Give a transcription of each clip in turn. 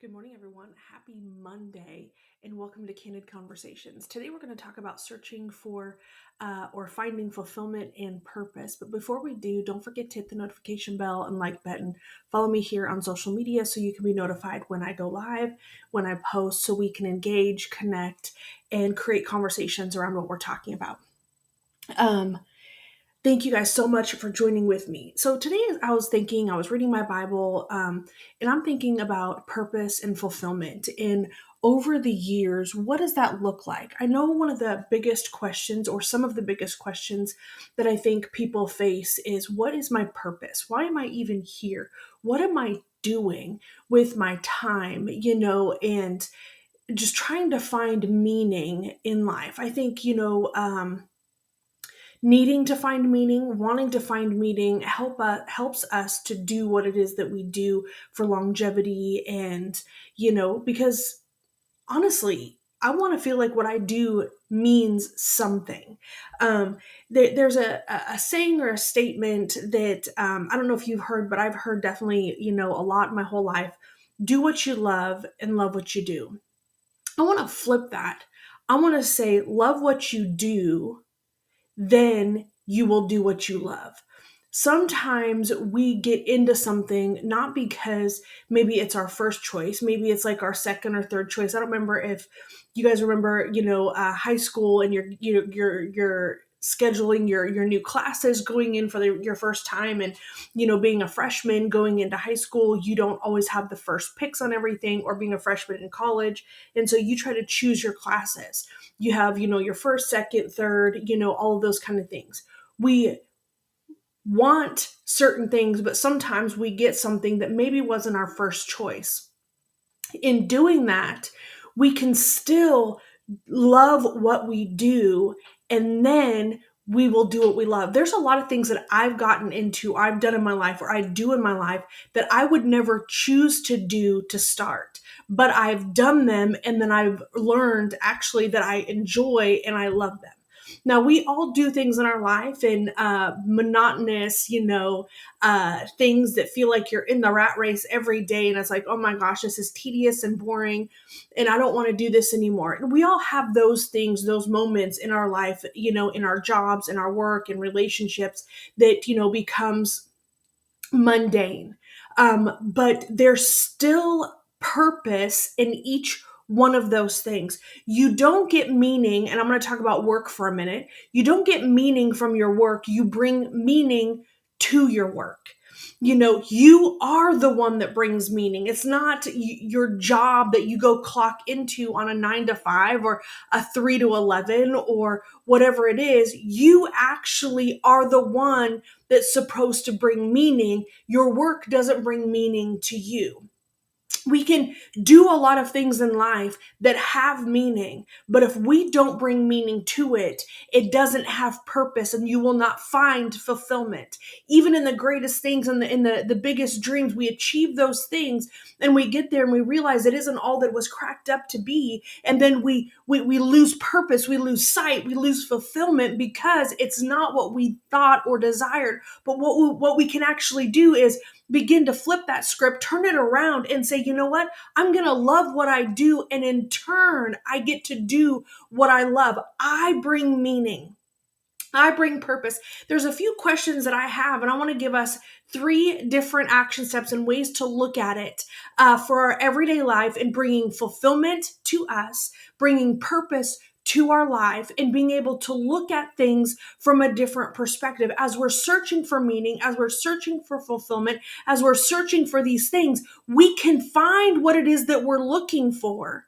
Good morning, everyone. Happy Monday, and welcome to Candid Conversations. Today, we're going to talk about searching for or finding fulfillment and purpose. But before we do, don't forget to hit the notification bell and like button. Follow me here on social media so you can be notified when I go live, when I post, so we can engage, connect, and create conversations around what we're talking about. Thank you guys so much for joining with me. So today I was reading my Bible, and I'm thinking about purpose and fulfillment. And over the years, what does that look like? I know one of the biggest questions, or some of the biggest questions that I think people face is, what is my purpose? Why am I even here? What am I doing with my time? And just trying to find meaning in life. I think, needing to find meaning, wanting to find meaning helps us to do what it is that we do for longevity. And because honestly, I want to feel like what I do means something. There's a saying or a statement that I don't know if you've heard, but I've heard definitely, a lot my whole life. Do what you love and love what you do. I want to flip that. I want to say, love what you do, then you will do what you love. Sometimes we get into something not because maybe it's our first choice, maybe it's like our second or third choice. I don't remember if you guys remember, high school, and you're scheduling your new classes, going in for your first time, and being a freshman going into high school, you don't always have the first picks on everything, or being a freshman in college, and so you try to choose your classes. You have your first, second, third, all of those kind of things. We want certain things, but sometimes we get something that maybe wasn't our first choice. In doing that, we can still love what we do, and then we will do what we love. There's a lot of things that I've gotten into, I've done in my life, or I do in my life, that I would never choose to do to start. But I've done them, and then I've learned actually that I enjoy and I love them. Now, we all do things in our life, and monotonous, things that feel like you're in the rat race every day. And it's like, oh my gosh, this is tedious and boring, and I don't want to do this anymore. And we all have those things, those moments in our life, in our jobs, in our work, in relationships, that, becomes mundane. But there's still purpose in each one of those things. You don't get meaning, and I'm going to talk about work for a minute. You don't get meaning from your work. You bring meaning to your work. You are the one that brings meaning. It's not your job that you go clock into on a 9 to 5 or a 3 to 11 or whatever it is. You actually are the one that's supposed to bring meaning. Your work doesn't bring meaning to you. We can do a lot of things in life that have meaning, but if we don't bring meaning to it, it doesn't have purpose, and you will not find fulfillment. Even in the greatest things and the biggest dreams, we achieve those things, and we get there and we realize it isn't all that it was cracked up to be, and then we lose purpose, we lose sight, we lose fulfillment, because it's not what we thought or desired. But what we can actually do is begin to flip that script, turn it around, and say, you know what? I'm going to love what I do. And in turn, I get to do what I love. I bring meaning. I bring purpose. There's a few questions that I have, and I want to give us 3 different action steps and ways to look at it for our everyday life, and bringing fulfillment to us, bringing purpose to our life, and being able to look at things from a different perspective. As we're searching for meaning, as we're searching for fulfillment, as we're searching for these things, we can find what it is that we're looking for.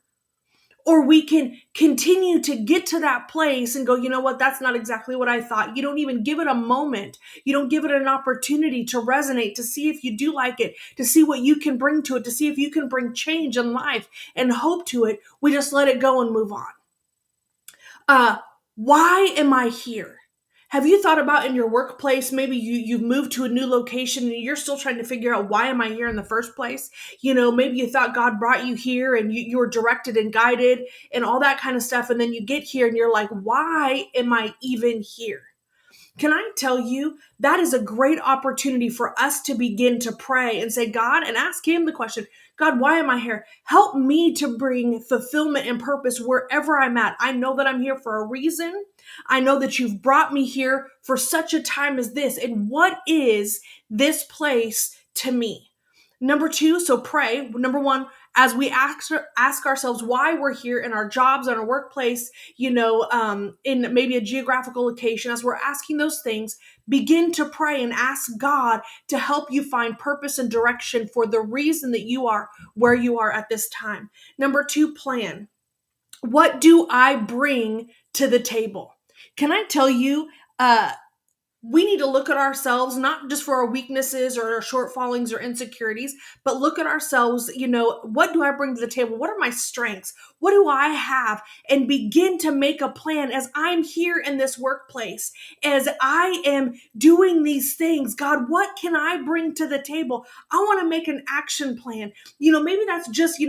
Or we can continue to get to that place and go, you know what, that's not exactly what I thought. You don't even give it a moment. You don't give it an opportunity to resonate, to see if you do like it, to see what you can bring to it, to see if you can bring change in life and hope to it. We just let it go and move on. Why am I here? Have you thought about in your workplace, maybe you've moved to a new location and you're still trying to figure out, why am I here in the first place? Maybe you thought God brought you here and you were directed and guided and all that kind of stuff. And then you get here and you're like, why am I even here? Can I tell you, that is a great opportunity for us to begin to pray and say, God, and ask him the question, God, why am I here? Help me to bring fulfillment and purpose wherever I'm at. I know that I'm here for a reason. I know that you've brought me here for such a time as this. And what is this place to me? Number two, so pray. Number one, as we ask ourselves why we're here in our jobs, in our workplace, in maybe a geographical location, as we're asking those things, begin to pray and ask God to help you find purpose and direction for the reason that you are where you are at this time. Number two, plan. What do I bring to the table? Can I tell you, we need to look at ourselves, not just for our weaknesses or our shortfallings or insecurities, but look at ourselves, what do I bring to the table? What are my strengths? What do I have? And begin to make a plan as I'm here in this workplace, as I am doing these things. God, what can I bring to the table? I want to make an action plan. Maybe that's just,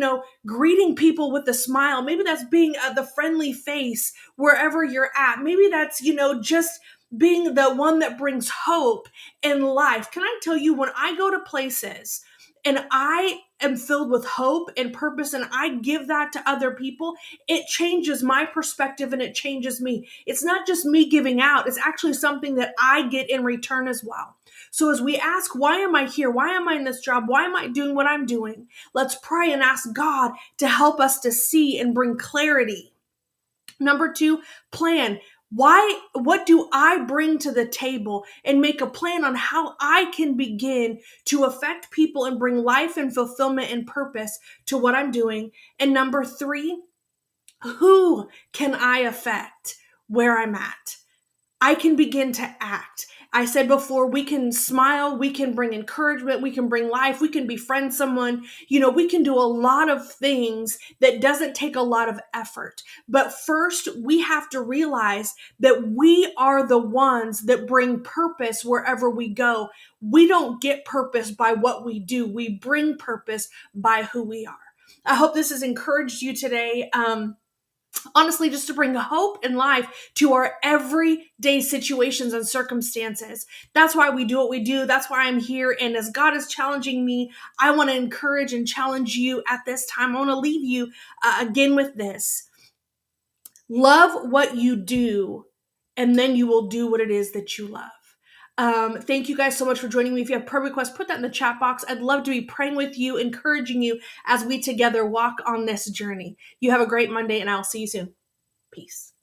greeting people with a smile. Maybe that's being the friendly face wherever you're at. Maybe that's, just being the one that brings hope in life. Can I tell you, when I go to places and I am filled with hope and purpose and I give that to other people, it changes my perspective and it changes me. It's not just me giving out, it's actually something that I get in return as well. So as we ask, why am I here? Why am I in this job? Why am I doing what I'm doing? Let's pray and ask God to help us to see and bring clarity. Number two, plan. What do I bring to the table, and make a plan on how I can begin to affect people and bring life and fulfillment and purpose to what I'm doing? And number three, who can I affect where I'm at? I can begin to act. I said before, we can smile, we can bring encouragement, we can bring life, we can befriend someone. We can do a lot of things that doesn't take a lot of effort. But first, we have to realize that we are the ones that bring purpose wherever we go. We don't get purpose by what we do. We bring purpose by who we are. I hope this has encouraged you today. Honestly, just to bring hope and life to our everyday situations and circumstances. That's why we do what we do. That's why I'm here. And as God is challenging me, I want to encourage and challenge you at this time. I want to leave you again with this. Love what you do, and then you will do what it is that you love. Thank you guys so much for joining me. If you have prayer requests, put that in the chat box. I'd love to be praying with you, encouraging you as we together walk on this journey. You have a great Monday, and I'll see you soon. Peace.